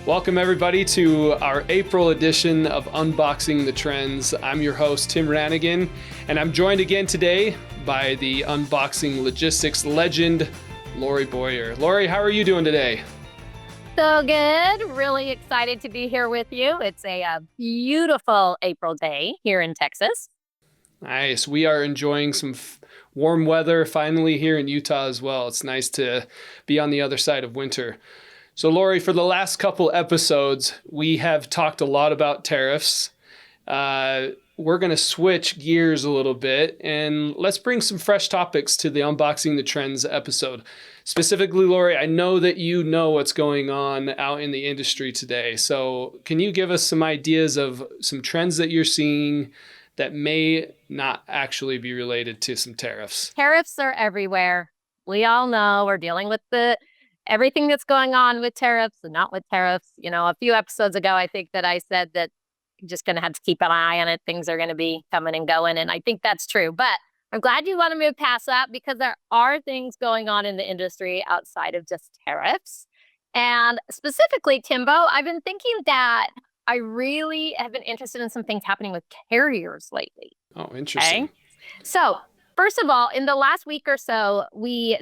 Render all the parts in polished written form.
Welcome everybody to our April edition of Unboxing the Trends. I'm your host, Tim Ranagan, and I'm joined again today by the unboxing logistics legend, Lori Boyer. Lori, how are you doing today? So good. Really excited to be here with you. It's a beautiful April day here in Texas. Nice. We are enjoying some warm weather finally here in Utah as well. It's nice to be on the other side of winter. So Lori, for the last couple episodes, we have talked a lot about tariffs. We're going to switch gears a little bit and let's bring some fresh topics to the Unboxing the Trends episode. Specifically, Lori, I know that you know what's going on out in the industry today. So can you give us some ideas of some trends that you're seeing that may not actually be related to some tariffs? Tariffs are everywhere. We all know we're dealing with everything that's going on with tariffs and not with tariffs. You know, a few episodes ago, I think that I said that you're just going to have to keep an eye on it. Things are going to be coming and going. And I think that's true. But I'm glad you want to move past that because there are things going on in the industry outside of just tariffs. And specifically, Timbo, I've been thinking that I really have been interested in some things happening with carriers lately. Oh, interesting. Okay? So first of all, in the last week or so,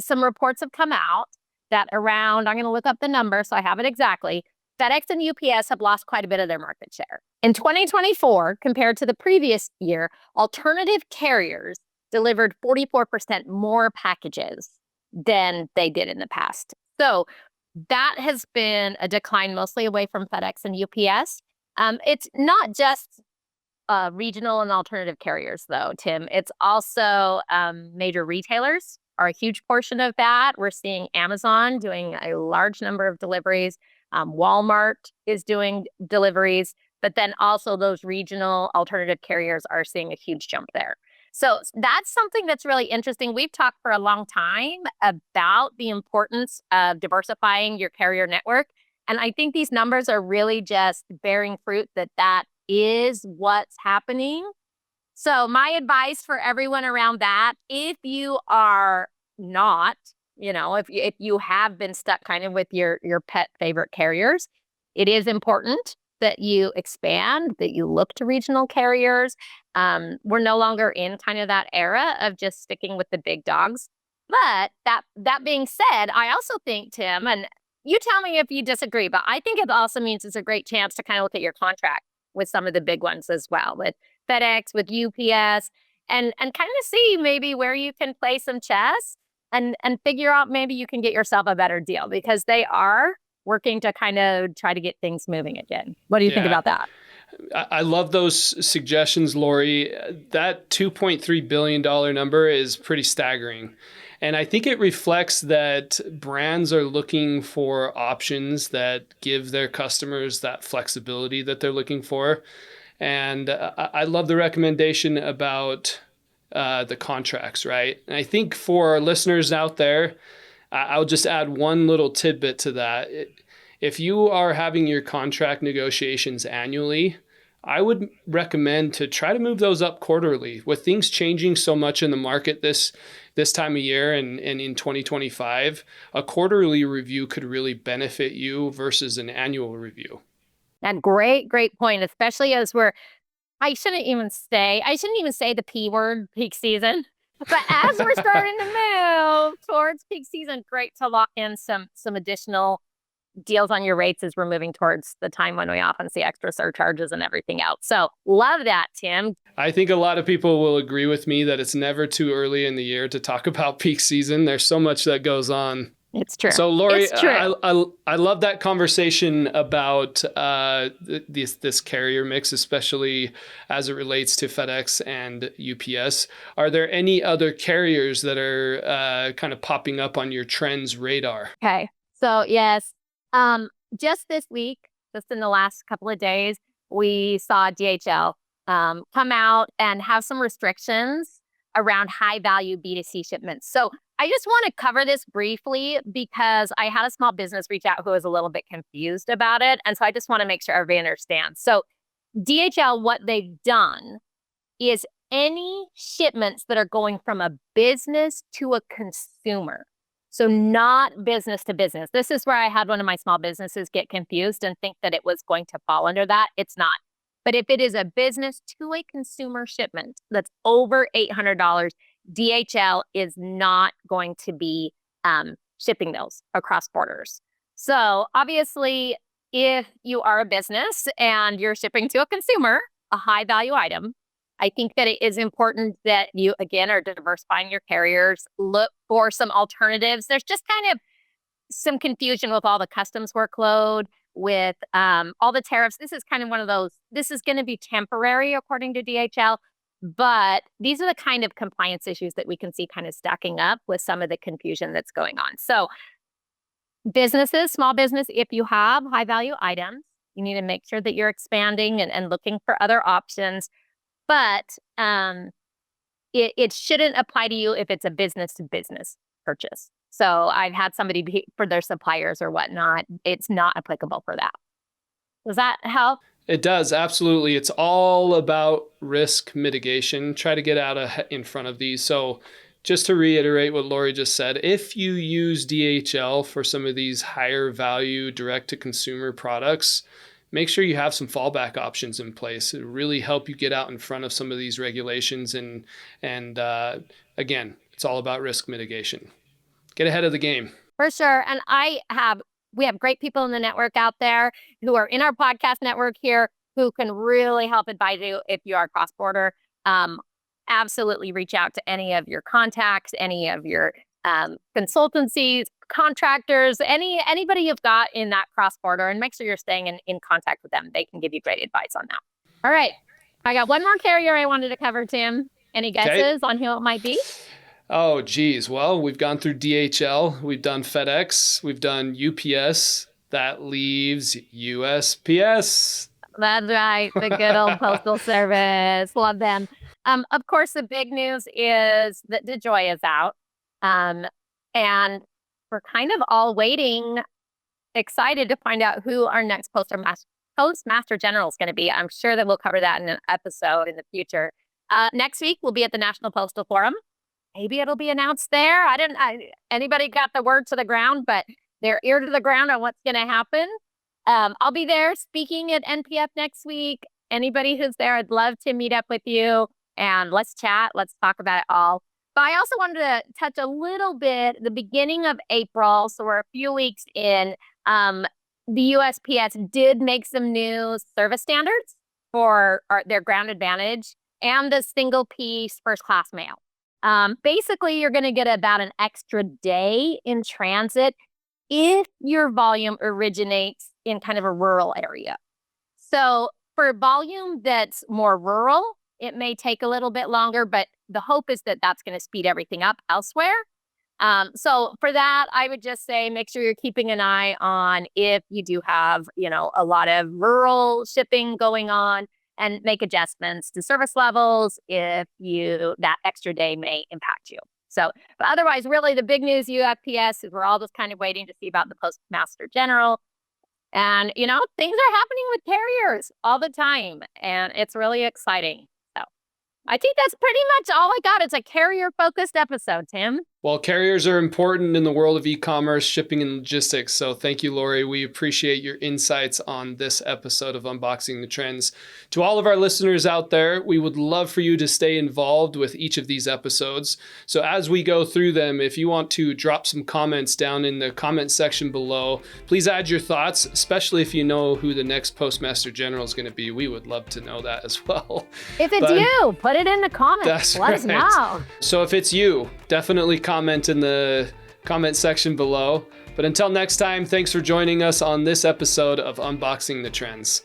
some reports have come out that around, I'm going to look up the number so I have it exactly, FedEx and UPS have lost quite a bit of their market share. In 2024, compared to the previous year, alternative carriers delivered 44% more packages than they did in the past. So that has been a decline mostly away from FedEx and UPS. It's not just regional and alternative carriers, though, Tim. It's also major retailers are a huge portion of that. We're seeing Amazon doing a large number of deliveries. Walmart is doing deliveries, but then also those regional alternative carriers are seeing a huge jump there. So that's something that's really interesting. We've talked for a long time about the importance of diversifying your carrier network. And I think these numbers are really just bearing fruit that is what's happening. So my advice for everyone around that, if you are not, if you have been stuck kind of with your pet favorite carriers, it is important that you expand, that you look to regional carriers. We're no longer in kind of that era of just sticking with the big dogs. But that being said, I also think, Tim, and you tell me if you disagree, but I think it also means it's a great chance to kind of look at your contract with some of the big ones as well, with FedEx, with UPS, and kind of see maybe where you can play some chess and figure out maybe you can get yourself a better deal because they are working to kind of try to get things moving again. What do you think about that? I love those suggestions, Lori. That $2.3 billion number is pretty staggering. And I think it reflects that brands are looking for options that give their customers that flexibility that they're looking for. And I love the recommendation about the contracts, right? And I think for our listeners out there, I'll just add one little tidbit to that. If you are having your contract negotiations annually, I would recommend to try to move those up quarterly. With things changing so much in the market this time of year and in 2025, a quarterly review could really benefit you versus an annual review. And great point, especially as I shouldn't even say the P word, peak season. But as we're starting to move towards peak season, great to lock in some additional deals on your rates as we're moving towards the time when we often see extra surcharges and everything else. So love that, Tim. I think a lot of people will agree with me that it's never too early in the year to talk about peak season. There's so much that goes on. It's true. So Lori, it's true. I love that conversation about this carrier mix, especially as it relates to FedEx and UPS. Are there any other carriers that are kind of popping up on your trends radar? Okay. So yes, just this week, just in the last couple of days, we saw DHL come out and have some restrictions around high value B2C shipments. So I just want to cover this briefly because I had a small business reach out who was a little bit confused about it. And so I just want to make sure everybody understands. So DHL, what they've done is any shipments that are going from a business to a consumer. So not business to business. This is where I had one of my small businesses get confused and think that it was going to fall under that. It's not. But if it is a business to a consumer shipment that's over $800, DHL is not going to be shipping those across borders. So obviously, if you are a business and you're shipping to a consumer, a high value item, I think that it is important that you, again, are diversifying your carriers, look for some alternatives. There's just kind of some confusion with all the customs workload, with all the tariffs. This is kind of one of those, this is going to be temporary according to DHL, but these are the kind of compliance issues that we can see kind of stacking up with some of the confusion that's going on. So businesses, small business, if you have high value items, you need to make sure that you're expanding and looking for other options. But it shouldn't apply to you if it's a business to business purchase. So I've had somebody for their suppliers or whatnot. It's not applicable for that. Does that help? It does, absolutely. It's all about risk mitigation. Try to get out in front of these. So just to reiterate what Lori just said, if you use DHL for some of these higher value direct-to-consumer products, make sure you have some fallback options in place. It'll really help you get out in front of some of these regulations. And again, it's all about risk mitigation. Get ahead of the game. For sure. And we have great people in the network out there who are in our podcast network here who can really help advise you if you are cross-border. Absolutely reach out to any of your contacts, any of your consultancies, contractors, anybody you've got in that cross-border, and make sure you're staying in contact with them. They can give you great advice on that. All right. I got one more carrier I wanted to cover, Tim. Any guesses on who it might be? Oh, geez. Well, we've gone through DHL. We've done FedEx. We've done UPS. That leaves USPS. That's right. The good old Postal Service. Love them. Of course, the big news is that DeJoy is out. And we're kind of all waiting, excited to find out who our next Postmaster General is going to be. I'm sure that we'll cover that in an episode in the future. Next week, we'll be at the National Postal Forum. Maybe it'll be announced there. Anybody got the word to the ground, but their ear to the ground on what's going to happen. I'll be there speaking at NPF next week. Anybody who's there, I'd love to meet up with you and let's chat. Let's talk about it all. But I also wanted to touch a little bit the beginning of April. So we're a few weeks in. The USPS did make some new service standards for their Ground Advantage and the single piece first class mail. Basically, you're going to get about an extra day in transit if your volume originates in kind of a rural area. So for volume that's more rural, it may take a little bit longer, but the hope is that that's going to speed everything up elsewhere. So for that, I would just say make sure you're keeping an eye on if you do have, a lot of rural shipping going on, and make adjustments to service levels if that extra day may impact you. So, but otherwise, really the big news, USPS, is we're all just kind of waiting to see about the Postmaster General. And, things are happening with carriers all the time, and it's really exciting. So I think that's pretty much all I got. It's a carrier-focused episode, Tim. Well, carriers are important in the world of e-commerce, shipping, and logistics. So thank you, Lori. We appreciate your insights on this episode of Unboxing the Trends. To all of our listeners out there, we would love for you to stay involved with each of these episodes. So as we go through them, if you want to drop some comments down in the comment section below, please add your thoughts, especially if you know who the next Postmaster General is going to be. We would love to know that as well. If it's you, put it in the comments. Let us know. So if it's you, definitely comment in the comment section below. But until next time, thanks for joining us on this episode of Unboxing the Trends.